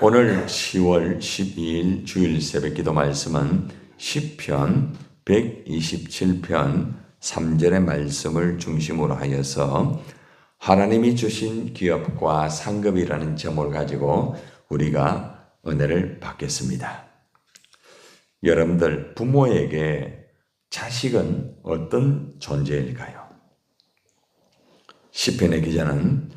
오늘 10월 12일 주일 새벽기도 말씀은 시편 127편 3절의 말씀을 중심으로 하여서 하나님이 주신 기업과 상급이라는 제목을 가지고 우리가 은혜를 받겠습니다. 여러분들, 부모에게 자식은 어떤 존재일까요? 시편의 기자는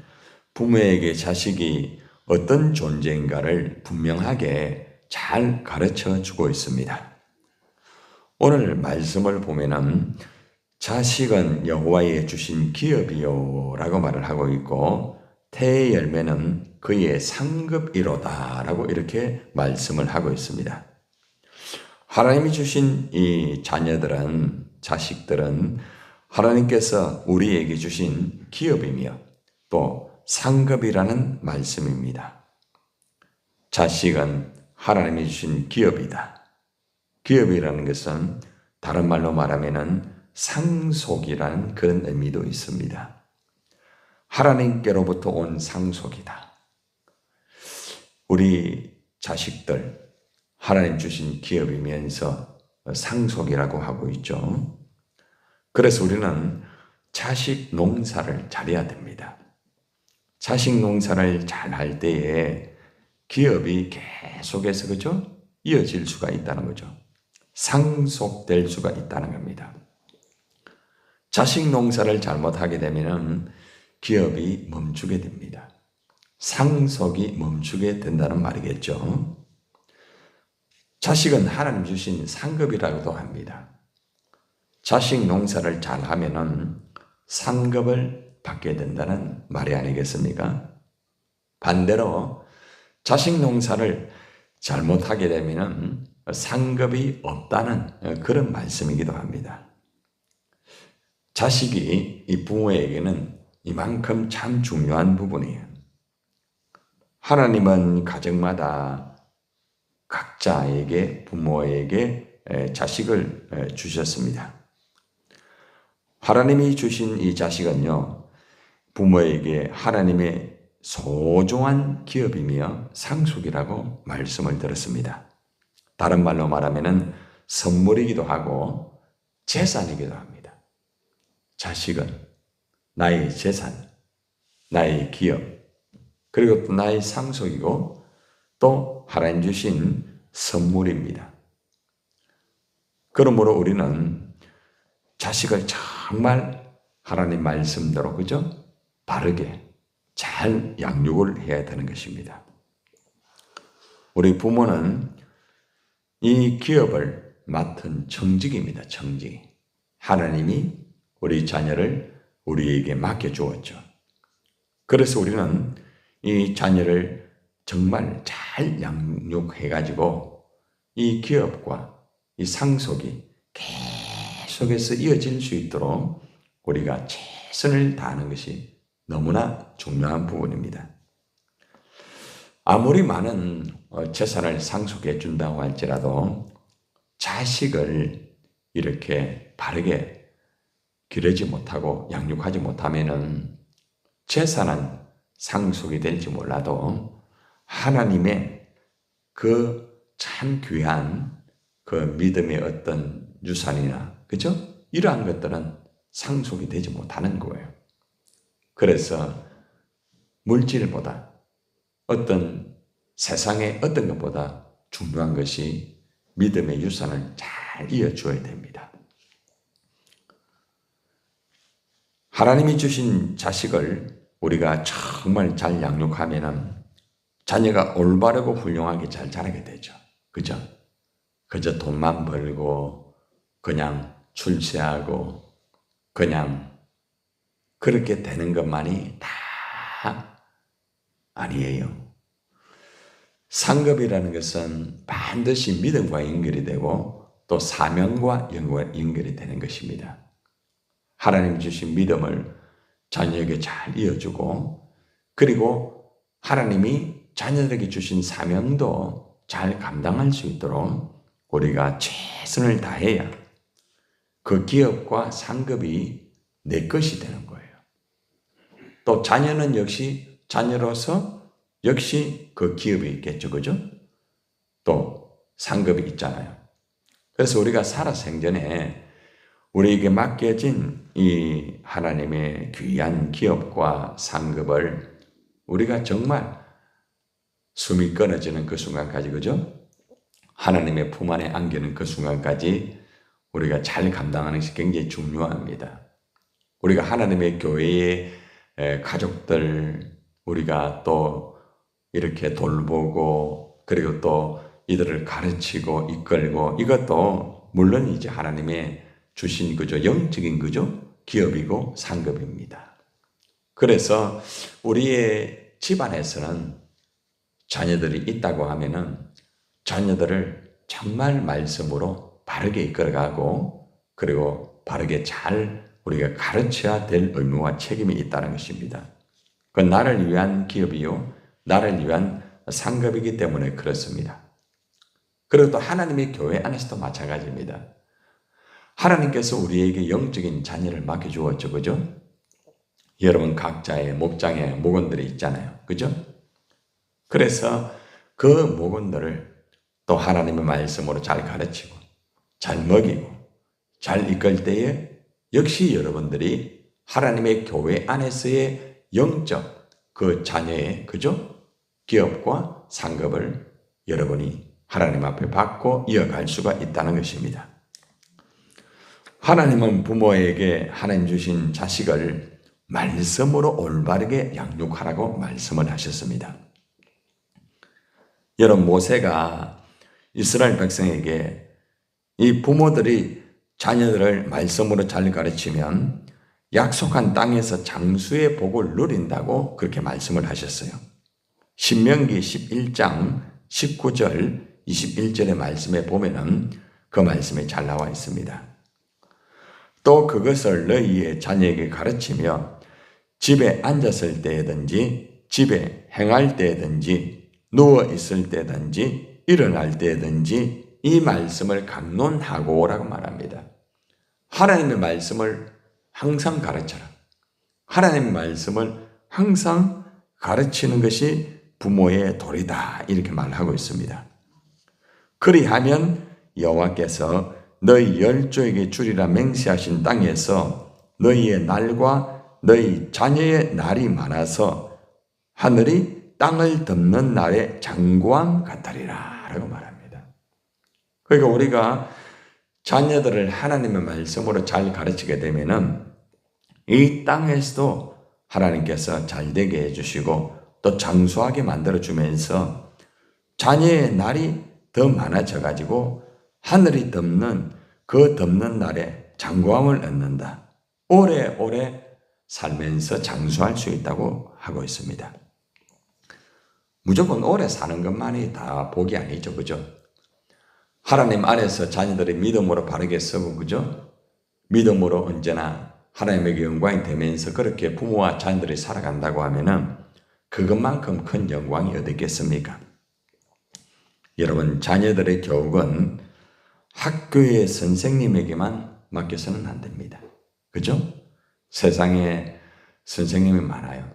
부모에게 자식이 어떤 존재인가를 분명하게 잘 가르쳐 주고 있습니다. 오늘 말씀을 보면은 자식은 여호와의 주신 기업이요 라고 말을 하고 있고, 태의 열매는 그의 상급이로다 라고 이렇게 말씀을 하고 있습니다. 하나님이 주신 이 자식들은 하나님께서 우리에게 주신 기업이며 또 상급이라는 말씀입니다. 자식은 하나님이 주신 기업이다. 기업이라는 것은 다른 말로 말하면 상속이라는 그런 의미도 있습니다. 하나님께로부터 온 상속이다. 우리 자식들, 하나님 주신 기업이면서 상속이라고 하고 있죠. 그래서 우리는 자식 농사를 잘해야 됩니다. 자식 농사를 잘 할 때에 기업이 계속해서 이어질 수가 있다는 거죠. 상속될 수가 있다는 겁니다. 자식 농사를 잘못하게 되면 기업이 멈추게 됩니다. 상속이 멈추게 된다는 말이겠죠. 자식은 하나님 주신 상급이라고도 합니다. 자식 농사를 잘하면 상급을 받게 된다는 말이 아니겠습니까? 반대로 자식 농사를 잘못하게 되면 상급이 없다는 그런 말씀이기도 합니다. 자식이 이 부모에게는 이만큼 참 중요한 부분이에요. 하나님은 가정마다 각자에게 부모에게 자식을 주셨습니다. 하나님이 주신 이 자식은요, 부모에게 하나님의 소중한 기업이며 상속이라고 말씀을 들었습니다. 다른 말로 말하면 선물이기도 하고 재산이기도 합니다. 자식은 나의 재산, 나의 기업, 그리고 또 나의 상속이고 또 하나님 주신 선물입니다. 그러므로 우리는 자식을 정말 하나님 말씀대로 바르게 잘 양육을 해야 되는 것입니다. 우리 부모는 이 기업을 맡은 청직입니다. 청직. 하나님이 우리 자녀를 우리에게 맡겨주었죠. 그래서 우리는 이 자녀를 정말 잘 양육해가지고 이 기업과 이 상속이 계속해서 이어질 수 있도록 우리가 최선을 다하는 것이 너무나 중요한 부분입니다. 아무리 많은 재산을 상속해 준다고 할지라도 자식을 이렇게 바르게 기르지 못하고 양육하지 못하면 재산은 상속이 될지 몰라도 하나님의 그 참 귀한 그 믿음의 어떤 유산이나 이러한 것들은 상속이 되지 못하는 거예요. 그래서 물질보다 어떤 세상의 어떤 것보다 중요한 것이 믿음의 유산을 잘 이어줘야 됩니다. 하나님이 주신 자식을 우리가 정말 잘 양육하면 자녀가 올바르고 훌륭하게 잘 자라게 되죠. 그저 돈만 벌고 그냥 출세하고 그냥 그렇게 되는 것만이 다 아니에요. 상급이라는 것은 반드시 믿음과 연결이 되고 또 사명과 연결이 되는 것입니다. 하나님 주신 믿음을 자녀에게 잘 이어주고, 그리고 하나님이 자녀들에게 주신 사명도 잘 감당할 수 있도록 우리가 최선을 다해야 그 기업과 상급이 내 것이 되는 거예요. 또 자녀는 역시 자녀로서 역시 그 기업이 있겠죠. 그죠? 또 상급이 있잖아요. 그래서 우리가 살아 생전에 우리에게 맡겨진 이 하나님의 귀한 기업과 상급을 우리가 정말 숨이 끊어지는 그 순간까지, 그죠? 하나님의 품 안에 안기는 그 순간까지 우리가 잘 감당하는 것이 굉장히 중요합니다. 우리가 하나님의 교회의 가족들, 우리가 또 이렇게 돌보고, 그리고 또 이들을 가르치고 이끌고, 이것도 물론 이제 하나님의 주신 그죠, 영적인 그죠, 기업이고 상급입니다. 그래서 우리의 집안에서는 자녀들이 있다고 하면은 자녀들을 정말 말씀으로 바르게 이끌어가고, 그리고 바르게 잘 우리가 가르쳐야 될 의무와 책임이 있다는 것입니다. 그건 나를 위한 기업이요, 나를 위한 상급이기 때문에 그렇습니다. 그리고 또 하나님의 교회 안에서도 마찬가지입니다. 하나님께서 우리에게 영적인 자녀를 맡겨주었죠. 그죠? 여러분 각자의 목장에 목원들이 있잖아요. 그죠? 그래서 그 목원들을 또 하나님의 말씀으로 잘 가르치고 잘 먹이고 잘 이끌 때에 역시 여러분들이 하나님의 교회 안에서의 영적 그 자녀의 그죠? 기업과 상급을 여러분이 하나님 앞에 받고 이어갈 수가 있다는 것입니다. 하나님은 부모에게 하나님 주신 자식을 말씀으로 올바르게 양육하라고 말씀을 하셨습니다. 여러분 모세가 이스라엘 백성에게 이 부모들이 자녀들을 말씀으로 잘 가르치면 약속한 땅에서 장수의 복을 누린다고 그렇게 말씀을 하셨어요. 신명기 11장 19절 21절의 말씀에 보면은 그 말씀이 잘 나와 있습니다. 또 그것을 너희의 자녀에게 가르치며 집에 앉았을 때든지 집에 행할 때든지 누워 있을 때든지 일어날 때든지 이 말씀을 강론하고라고 말합니다. 하나님의 말씀을 항상 가르쳐라. 하나님의 말씀을 항상 가르치는 것이 부모의 도리다 이렇게 말하고 있습니다. 그리하면 여호와께서 너희 열조에게 주리라 맹세하신 땅에서 너희의 날과 너희 자녀의 날이 많아서 하늘이 땅을 덮는 날의 장구왕 같으리라 라고 말합니다. 그러니까 우리가 자녀들을 하나님의 말씀으로 잘 가르치게 되면은 이 땅에서도 하나님께서 잘 되게 해주시고 또 장수하게 만들어주면서 자녀의 날이 더 많아져 가지고 하늘이 덮는 그 덮는 날에 장구함을 얻는다. 오래오래 살면서 장수할 수 있다고 하고 있습니다. 무조건 오래 사는 것만이 다 복이 아니죠. 그죠? 하나님 안에서 자녀들이 믿음으로 바르게 서고, 그죠? 믿음으로 언제나 하나님에게 영광이 되면서 그렇게 부모와 자녀들이 살아간다고 하면은 그것만큼 큰 영광이 어디 있겠습니까? 여러분, 자녀들의 교육은 학교의 선생님에게만 맡겨서는 안 됩니다. 그죠? 세상에 선생님이 많아요.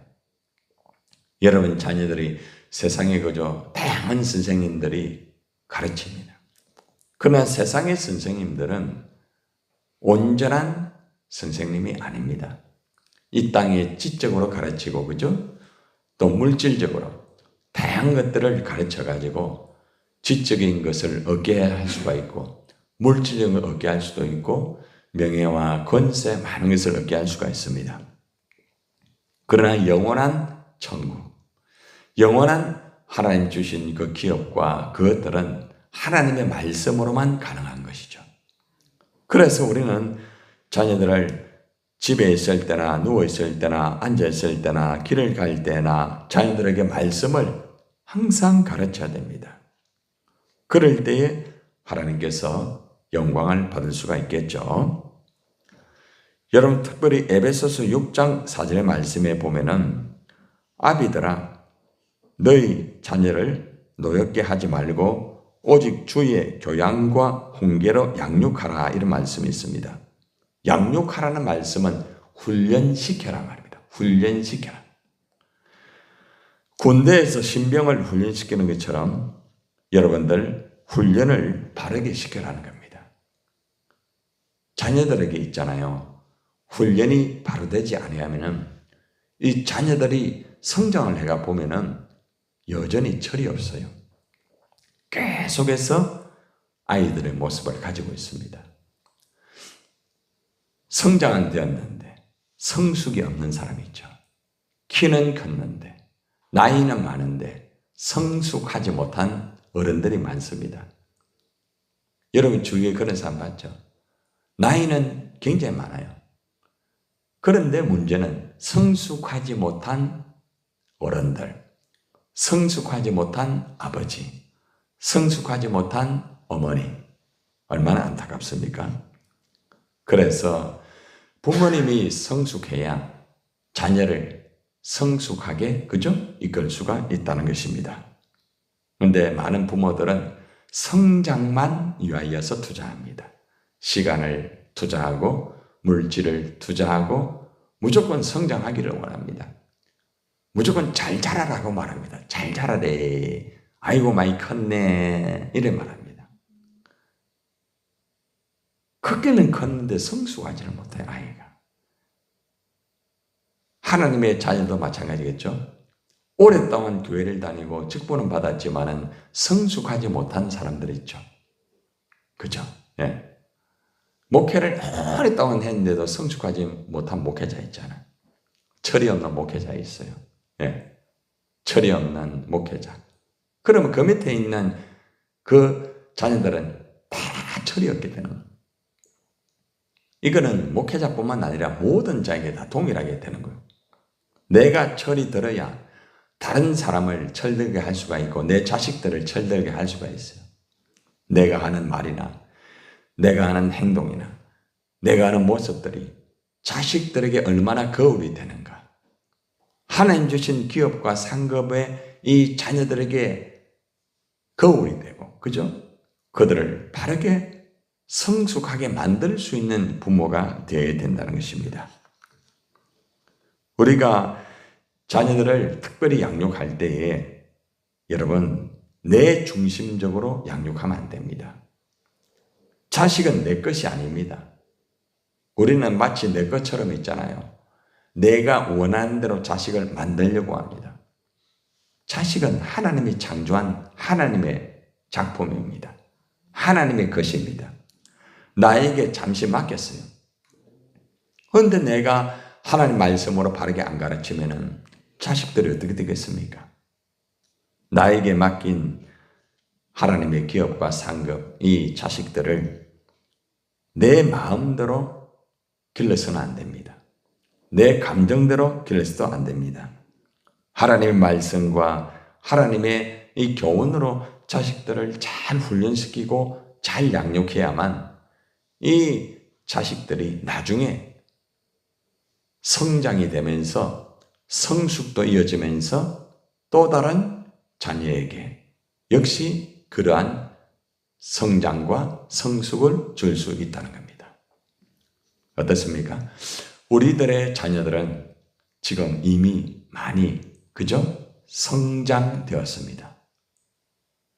여러분, 자녀들이 세상에 그저 다양한 선생님들이 가르칩니다. 그러나 세상의 선생님들은 온전한 선생님이 아닙니다. 이 땅에 지적으로 가르치고, 그죠? 또 물질적으로 다양한 것들을 가르쳐가지고 지적인 것을 얻게 할 수가 있고, 물질적인 걸 얻게 할 수도 있고, 명예와 권세 많은 것을 얻게 할 수가 있습니다. 그러나 영원한 천국, 영원한 하나님 주신 그 기업과 그것들은 하나님의 말씀으로만 가능한 것이죠. 그래서 우리는 자녀들을 집에 있을 때나 누워 있을 때나 앉아 있을 때나 길을 갈 때나 자녀들에게 말씀을 항상 가르쳐야 됩니다. 그럴 때에 하나님께서 영광을 받을 수가 있겠죠. 여러분, 특별히 에베소서 6장 4절의 말씀에 보면은 아비들아 너희 자녀를 노엽게 하지 말고 오직 주의 교양과 훈계로 양육하라 이런 말씀이 있습니다. 양육하라는 말씀은 훈련시켜라 말입니다. 훈련시켜라. 군대에서 신병을 훈련시키는 것처럼 여러분들 훈련을 바르게 시켜라는 겁니다. 자녀들에게 있잖아요. 훈련이 바로 되지 아니하면은 이 자녀들이 성장을 해가 보면은 여전히 철이 없어요. 계속해서 아이들의 모습을 가지고 있습니다. 성장은 되었는데 성숙이 없는 사람이 있죠. 키는 컸는데 나이는 많은데 성숙하지 못한 어른들이 많습니다. 여러분 주위에 그런 사람 봤죠? 나이는 굉장히 많아요. 그런데 문제는 성숙하지 못한 어른들, 성숙하지 못한 아버지, 성숙하지 못한 어머니, 얼마나 안타깝습니까? 그래서 부모님이 성숙해야 자녀를 성숙하게 그죠? 이끌 수가 있다는 것입니다. 그런데 많은 부모들은 성장만 위하여서 투자합니다. 시간을 투자하고 물질을 투자하고 무조건 성장하기를 원합니다. 무조건 잘 자라라고 말합니다. 잘 자라래. 아이고 많이 컸네. 이래 말합니다. 크게는 컸는데 성숙하지를 못해요. 아이가. 하나님의 자녀도 마찬가지겠죠. 오랫동안 교회를 다니고 직분은 받았지만은 성숙하지 못한 사람들이 있죠. 그죠? 예. 목회를 오랫동안 했는데도 성숙하지 못한 목회자 있잖아요. 철이 없는 목회자 있어요. 예. 철이 없는 목회자. 그러면 그 밑에 있는 그 자녀들은 다 철이 없게 되는 거예요. 이거는 목회자뿐만 아니라 모든 자에게 다 동일하게 되는 거예요. 내가 철이 들어야 다른 사람을 철들게 할 수가 있고 내 자식들을 철들게 할 수가 있어요. 내가 하는 말이나 내가 하는 행동이나 내가 하는 모습들이 자식들에게 얼마나 거울이 되는가. 하나님 주신 기업과 상급에 이 자녀들에게 거울이 되고 그죠? 그들을 바르게 성숙하게 만들 수 있는 부모가 되어야 된다는 것입니다. 우리가 자녀들을 특별히 양육할 때에 여러분 내 중심적으로 양육하면 안 됩니다. 자식은 내 것이 아닙니다. 우리는 마치 내 것처럼 있잖아요. 내가 원하는 대로 자식을 만들려고 합니다. 자식은 하나님이 창조한 하나님의 작품입니다. 하나님의 것입니다. 나에게 잠시 맡겼어요. 그런데 내가 하나님 말씀으로 바르게 안 가르치면은 자식들이 어떻게 되겠습니까? 나에게 맡긴 하나님의 기업과 상급, 이 자식들을 내 마음대로 길러서는 안 됩니다. 내 감정대로 길러서도 안 됩니다. 하나님의 말씀과 하나님의 이 교훈으로 자식들을 잘 훈련시키고 잘 양육해야만 이 자식들이 나중에 성장이 되면서 성숙도 이어지면서 또 다른 자녀에게 역시 그러한 성장과 성숙을 줄 수 있다는 겁니다. 어떻습니까? 우리들의 자녀들은 지금 이미 많이 그죠? 성장되었습니다.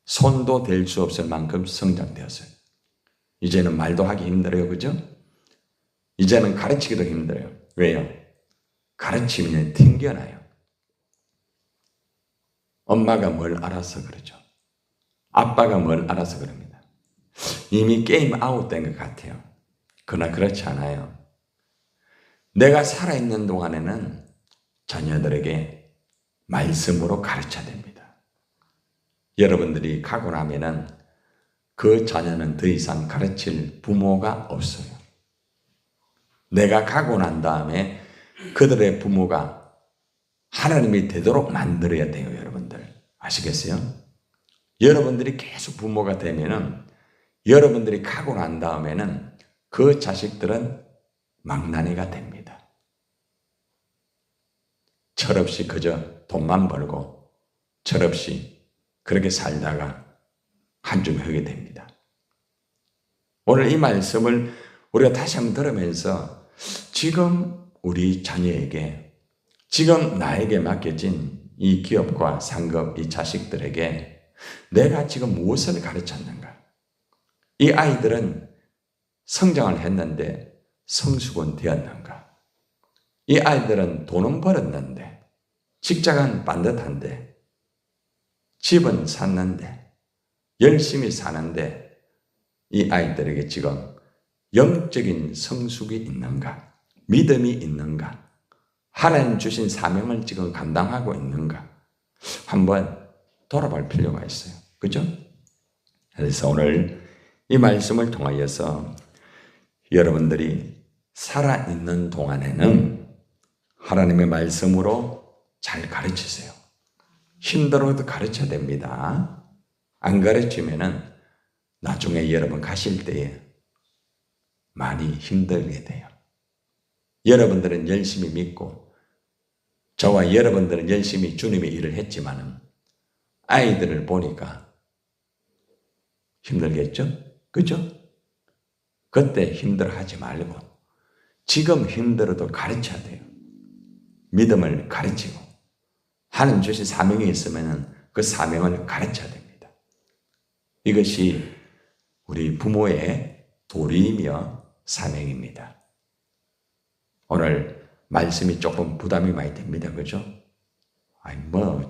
손도 댈 수 없을 만큼 성장되었어요. 이제는 말도 하기 힘들어요. 그죠? 이제는 가르치기도 힘들어요. 왜요? 가르치면 튕겨나요. 엄마가 뭘 알아서 그러죠. 아빠가 뭘 알아서 그럽니다. 이미 게임 아웃된 것 같아요. 그러나 그렇지 않아요. 내가 살아있는 동안에는 자녀들에게 말씀으로 가르쳐야 됩니다. 여러분들이 가고 나면은 그 자녀는 더 이상 가르칠 부모가 없어요. 내가 가고 난 다음에 그들의 부모가 하나님이 되도록 만들어야 돼요, 여러분들. 아시겠어요? 여러분들이 계속 부모가 되면은 여러분들이 가고 난 다음에는 그 자식들은 망나니가 됩니다. 철없이 그저 돈만 벌고 철없이 그렇게 살다가 한줌 하게 됩니다. 오늘 이 말씀을 우리가 다시 한번 들으면서 지금 우리 자녀에게 지금 나에게 맡겨진 이 기업과 상급, 이 자식들에게 내가 지금 무엇을 가르쳤는가? 이 아이들은 성장을 했는데 성숙은 되었는가? 이 아이들은 돈은 벌었는데 직장은 반듯한데 집은 샀는데 열심히 사는데 이 아이들에게 지금 영적인 성숙이 있는가? 믿음이 있는가? 하나님 주신 사명을 지금 감당하고 있는가? 한번 돌아볼 필요가 있어요. 그죠? 그래서 오늘 이 말씀을 통하여서 여러분들이 살아있는 동안에는 하나님의 말씀으로 잘 가르치세요. 힘들어도 가르쳐야 됩니다. 안 가르치면은 나중에 여러분 가실 때에 많이 힘들게 돼요. 여러분들은 열심히 믿고 저와 여러분들은 열심히 주님의 일을 했지만은 아이들을 보니까 힘들겠죠? 그죠? 그때 힘들어하지 말고 지금 힘들어도 가르쳐야 돼요. 믿음을 가르치고 하나님 주신 사명이 있으면 그 사명을 가르쳐야 됩니다. 이것이 우리 부모의 도리이며 사명입니다. 오늘 말씀이 조금 부담이 많이 됩니다. 그죠?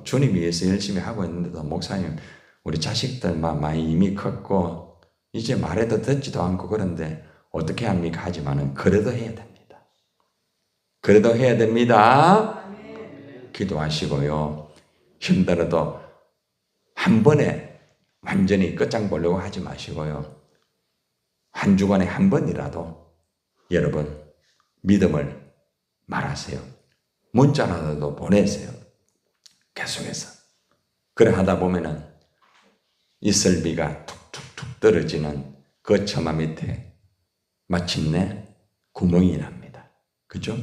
주님 위해서 열심히 하고 있는데도 목사님, 우리 자식들만 많이 이미 컸고, 이제 말해도 듣지도 않고 그런데 어떻게 합니까? 하지만은 그래도 해야 됩니다. 그래도 해야 됩니다. 기도하시고요. 힘들어도 한 번에 완전히 끝장 보려고 하지 마시고요. 한 주간에 한 번이라도 여러분 믿음을 말하세요. 문자라도 보내세요. 계속해서. 그래 하다 보면은 이슬비가 툭툭툭 떨어지는 그 처마 밑에 마침내 구멍이 납니다. 그죠?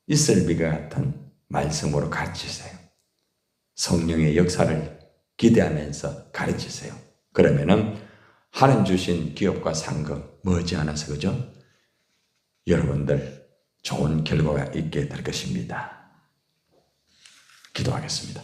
이슬비가 같은 말씀으로 가르치세요. 성령의 역사를 기대하면서 가르치세요. 그러면은 하나님 주신 기업과 상급 머지않아서 그죠? 여러분들 좋은 결과가 있게 될 것입니다. 기도하겠습니다.